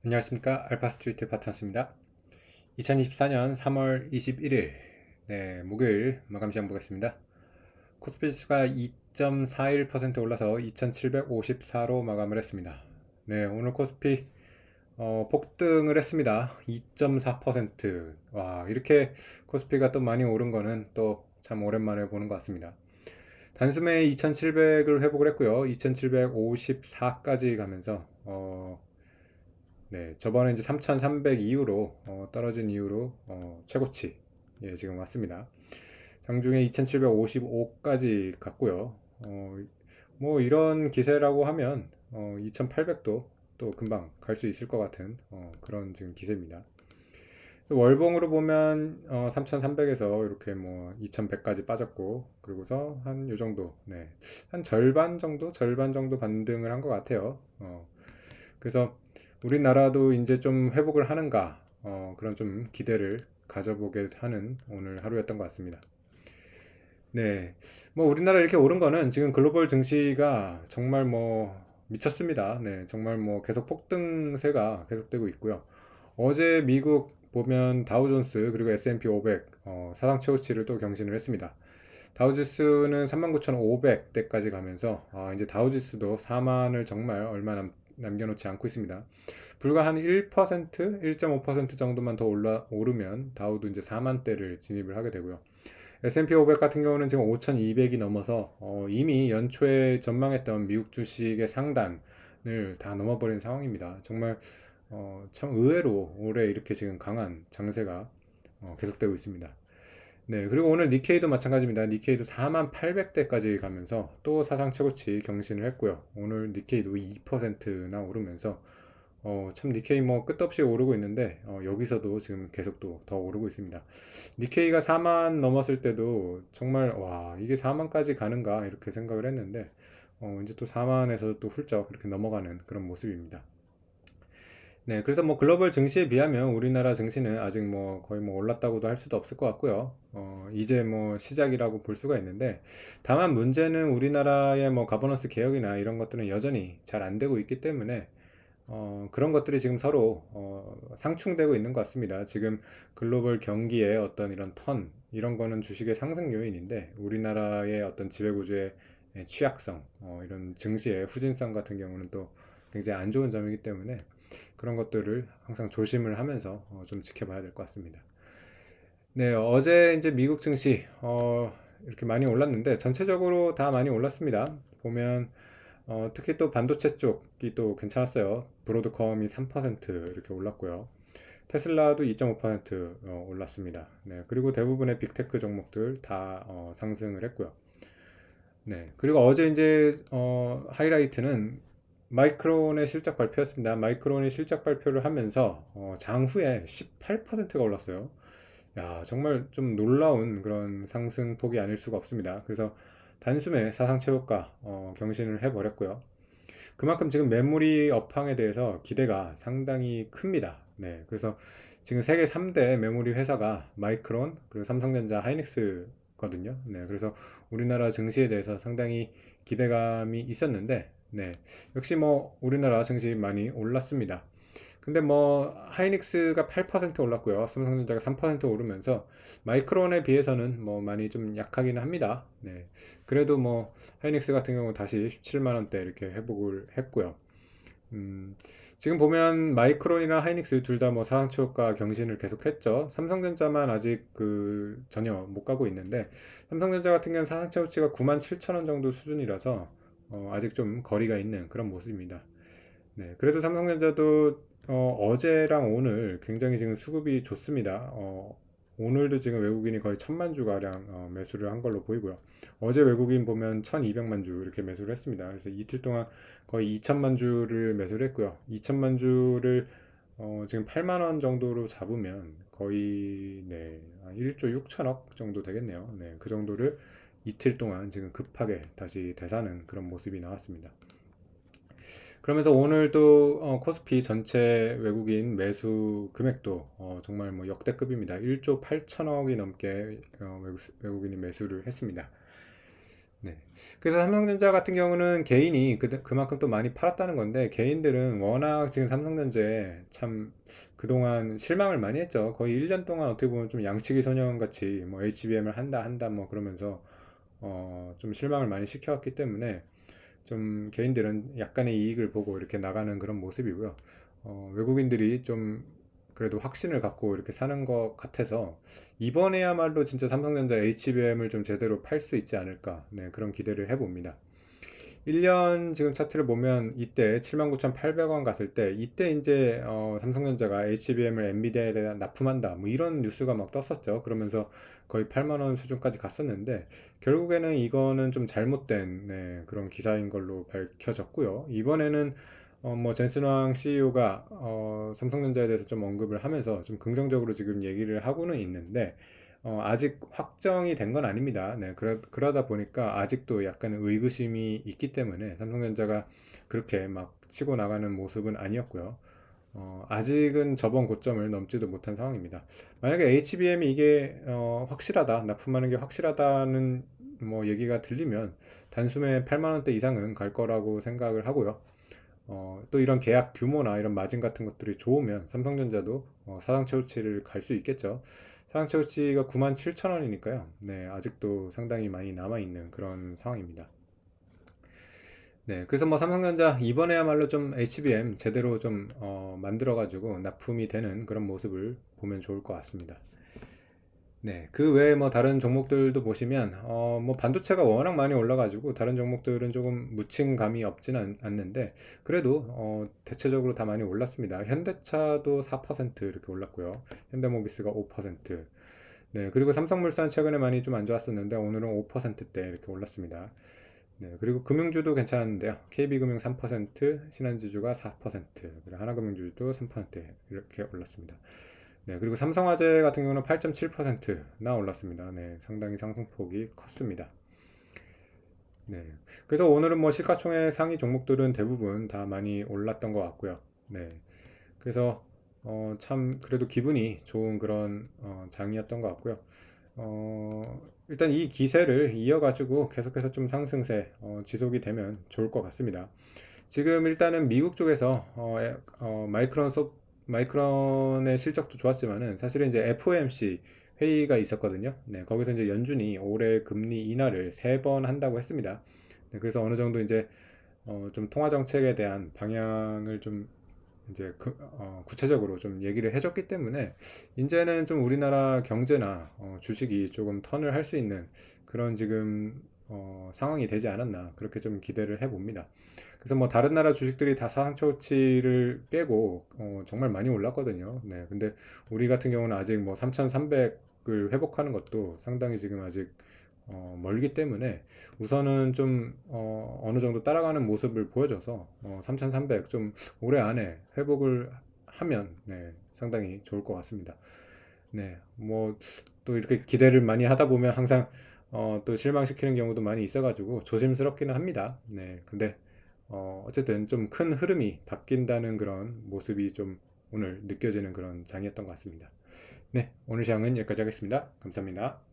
안녕하십니까. 알파스트리트 파트너스입니다. 2024년 3월 21일 목요일 마감 시장 보겠습니다. 코스피 지수가 2.41% 올라서 2754로 마감을 했습니다. 오늘 코스피 폭등을 했습니다. 2.4%. 와, 이렇게 코스피가 또 많이 오른 거는 또 참 오랜만에 보는 것 같습니다. 단숨에 2700을 회복을 했고요. 2754까지 가면서 저번에 이제 3,300 이후로 떨어진 이후로 최고치 지금 왔습니다. 장중에 2,755까지 갔고요. 뭐 이런 기세라고 하면 2,800도 또 금방 갈 수 있을 것 같은 그런 지금 기세입니다. 월봉으로 보면 3,300에서 이렇게 뭐 2,100까지 빠졌고, 그리고서 한 요 정도, 한 절반 정도 반등을 한 것 같아요. 그래서 우리나라도 이제 좀 회복을 하는가, 그런 좀 기대를 가져보게 하는 오늘 하루였던 것 같습니다. 뭐 우리나라 이렇게 오른 거는 지금 글로벌 증시가 정말 뭐 미쳤습니다. 정말 뭐 계속 폭등세가 계속되고 있고요. 어제 미국 보면 다우존스 그리고 S&P 500 사상 최고치를 또 경신을 했습니다. 다우지수는 39,500대까지 가면서 이제 다우지수도 4만을 정말 얼마 남겨놓지 않고 있습니다. 불과 한 1%, 1.5% 정도만 더 오르면 다우도 이제 4만대를 진입을 하게 되고요. S&P 500 같은 경우는 지금 5,200이 넘어서 이미 연초에 전망했던 미국 주식의 상단을 다 넘어버린 상황입니다. 정말 참 의외로 올해 이렇게 지금 강한 장세가 계속되고 있습니다. 그리고 오늘 니케이도 마찬가지입니다. 니케이도 4800대까지 가면서 또 사상 최고치 경신을 했고요. 오늘 니케이도 2%나 오르면서 참 니케이 뭐 끝도 없이 오르고 있는데 여기서도 지금 계속 또 더 오르고 있습니다. 니케이가 4만 넘었을 때도 정말 와, 이게 4만까지 가는가 이렇게 생각을 했는데 이제 또 4만에서 또 훌쩍 이렇게 넘어가는 그런 모습입니다. 그래서 뭐 글로벌 증시에 비하면 우리나라 증시는 아직 뭐 거의 뭐 올랐다고도 할 수도 없을 것 같고요. 이제 뭐 시작이라고 볼 수가 있는데, 다만 문제는 우리나라의 뭐 가버넌스 개혁이나 이런 것들은 여전히 잘 안 되고 있기 때문에 그런 것들이 지금 서로 상충되고 있는 것 같습니다. 지금 글로벌 경기의 어떤 이런 이런 거는 주식의 상승 요인인데, 우리나라의 어떤 지배구조의 취약성, 이런 증시의 후진성 같은 경우는 또 굉장히 안 좋은 점이기 때문에 그런 것들을 항상 조심을 하면서 좀 지켜봐야 될 것 같습니다. 어제 이제 미국 증시 이렇게 많이 올랐는데 전체적으로 다 많이 올랐습니다. 보면 특히 또 반도체 쪽이 또 괜찮았어요. 브로드컴이 3% 이렇게 올랐고요. 테슬라도 2.5% 올랐습니다. 그리고 대부분의 빅테크 종목들 다 상승을 했고요. 그리고 어제 이제 하이라이트는 마이크론의 실적 발표였습니다. 마이크론이 실적 발표를 하면서 장후에 18%가 올랐어요. 야, 정말 좀 놀라운 그런 상승폭이 아닐 수가 없습니다. 그래서 단숨에 사상 최고가 경신을 해버렸고요. 그만큼 지금 메모리 업황에 대해서 기대가 상당히 큽니다. 그래서 지금 세계 3대 메모리 회사가 마이크론, 그리고 삼성전자, 하이닉스거든요. 그래서 우리나라 증시에 대해서 상당히 기대감이 있었는데, 역시 뭐 우리나라 증시 많이 올랐습니다. 근데 뭐 하이닉스가 8% 올랐고요. 삼성전자가 3% 오르면서 마이크론에 비해서는 뭐 많이 좀 약하기는 합니다. 그래도 뭐 하이닉스 같은 경우 다시 17만 원대 이렇게 회복을 했고요. 음, 지금 보면 마이크론이나 하이닉스 둘 다 뭐 상한초과 경신을 계속했죠. 삼성전자만 아직 그 전혀 못 가고 있는데, 삼성전자 같은 경우는 상한초치가 9만 7천 원 정도 수준이라서 아직 좀 거리가 있는 그런 모습입니다. 그래도 삼성전자도 어제랑 오늘 굉장히 지금 수급이 좋습니다. 오늘도 지금 외국인이 거의 1000만 주 가량 매수를 한 걸로 보이고요. 어제 외국인 보면 1200만 주 이렇게 매수를 했습니다. 그래서 이틀 동안 거의 2000만 주를 매수를 했고요. 2000만 주를 지금 8만 원 정도로 잡으면 거의 1조 6천억 정도 되겠네요. 그 정도를 이틀 동안 지금 급하게 다시 되사는 그런 모습이 나왔습니다. 그러면서 오늘도 코스피 전체 외국인 매수 금액도 정말 뭐 역대급입니다. 1조 8천억이 넘게 외국인이 매수를 했습니다. 네. 그래서 삼성전자 같은 경우는 개인이 그만큼 또 많이 팔았다는 건데, 개인들은 워낙 지금 삼성전자에 참 그동안 실망을 많이 했죠. 거의 1년 동안 어떻게 보면 좀 양치기 소년 같이 뭐 HBM을 한다 뭐 그러면서 좀 실망을 많이 시켜왔기 때문에 좀 개인들은 약간의 이익을 보고 이렇게 나가는 그런 모습이고요. 외국인들이 좀 그래도 확신을 갖고 이렇게 사는 것 같아서 이번에야말로 진짜 삼성전자 HBM을 좀 제대로 팔 수 있지 않을까, 네, 그런 기대를 해봅니다. 1년 지금 차트를 보면 이때 79,800원 갔을 때 이때 이제 삼성전자가 HBM을 엔비디아에 대한 납품한다 뭐 이런 뉴스가 막 떴었죠. 그러면서 거의 8만 원 수준까지 갔었는데 결국에는 이거는 좀 잘못된, 네, 그런 기사인 걸로 밝혀졌고요. 이번에는 뭐 젠슨 왕 CEO가 삼성전자에 대해서 좀 언급을 하면서 좀 긍정적으로 지금 얘기를 하고는 있는데 아직 확정이 된 건 아닙니다. 네, 그러다 보니까 아직도 약간 의구심이 있기 때문에 삼성전자가 그렇게 막 치고 나가는 모습은 아니었고요. 아직은 저번 고점을 넘지도 못한 상황입니다. 만약에 HBM이 이게 확실하다, 납품하는 게 확실하다는 뭐 얘기가 들리면 단숨에 8만 원대 이상은 갈 거라고 생각을 하고요. 또 이런 계약 규모나 이런 마진 같은 것들이 좋으면 삼성전자도 사상 최고치를 갈 수 있겠죠. 사상 최고치가 9만 7천 원이니까요. 네, 아직도 상당히 많이 남아있는 그런 상황입니다. 네, 그래서 뭐 삼성전자 이번에야말로 좀 HBM 제대로 좀 만들어가지고 납품이 되는 그런 모습을 보면 좋을 것 같습니다. 네, 그 외에 뭐 다른 종목들도 보시면 뭐 반도체가 워낙 많이 올라가지고 다른 종목들은 조금 묻힌 감이 없지는 않는데 그래도 대체적으로 다 많이 올랐습니다. 현대차도 4% 이렇게 올랐고요. 현대모비스가 5%. 네, 그리고 삼성물산 최근에 많이 좀 안 좋았었는데 오늘은 5%대 이렇게 올랐습니다. 네, 그리고 금융주도 괜찮았는데요. KB금융 3%, 신한지주가 4%, 그리고 하나금융주도 3% 이렇게 올랐습니다. 네, 그리고 삼성화재 같은 경우는 8.7%나 올랐습니다. 네, 상당히 상승폭이 컸습니다. 네, 그래서 오늘은 뭐 시가총액 상위 종목들은 대부분 다 많이 올랐던 것 같고요. 네, 그래서 참 그래도 기분이 좋은 그런 장이었던 것 같고요. 어, 일단 이 기세를 이어가지고 계속해서 좀 상승세 지속이 되면 좋을 것 같습니다. 지금 일단은 미국 쪽에서 마이크론의 실적도 좋았지만은 사실은 이제 FOMC 회의가 있었거든요. 네, 거기서 이제 연준이 올해 금리 인하를 3번 한다고 했습니다. 네, 그래서 어느 정도 이제 좀 통화 정책에 대한 방향을 좀 이제 구체적으로 좀 얘기를 해줬기 때문에 이제는 좀 우리나라 경제나 주식이 조금 턴을 할 수 있는 그런 지금 상황이 되지 않았나 그렇게 좀 기대를 해봅니다. 그래서 뭐 다른 나라 주식들이 다 사상초치를 깨고 정말 많이 올랐거든요. 네, 근데 우리 같은 경우는 아직 뭐 3,300을 회복하는 것도 상당히 지금 아직 멀기 때문에 우선은 좀 어느 정도 따라가는 모습을 보여줘서 3,300 좀 올해 안에 회복을 하면 네, 상당히 좋을 것 같습니다. 네, 뭐 또 이렇게 기대를 많이 하다 보면 항상 또 실망시키는 경우도 많이 있어가지고 조심스럽기는 합니다. 네, 근데 어쨌든 좀 큰 흐름이 바뀐다는 그런 모습이 좀 오늘 느껴지는 그런 장이었던 것 같습니다. 네, 오늘 시장은 여기까지 하겠습니다. 감사합니다.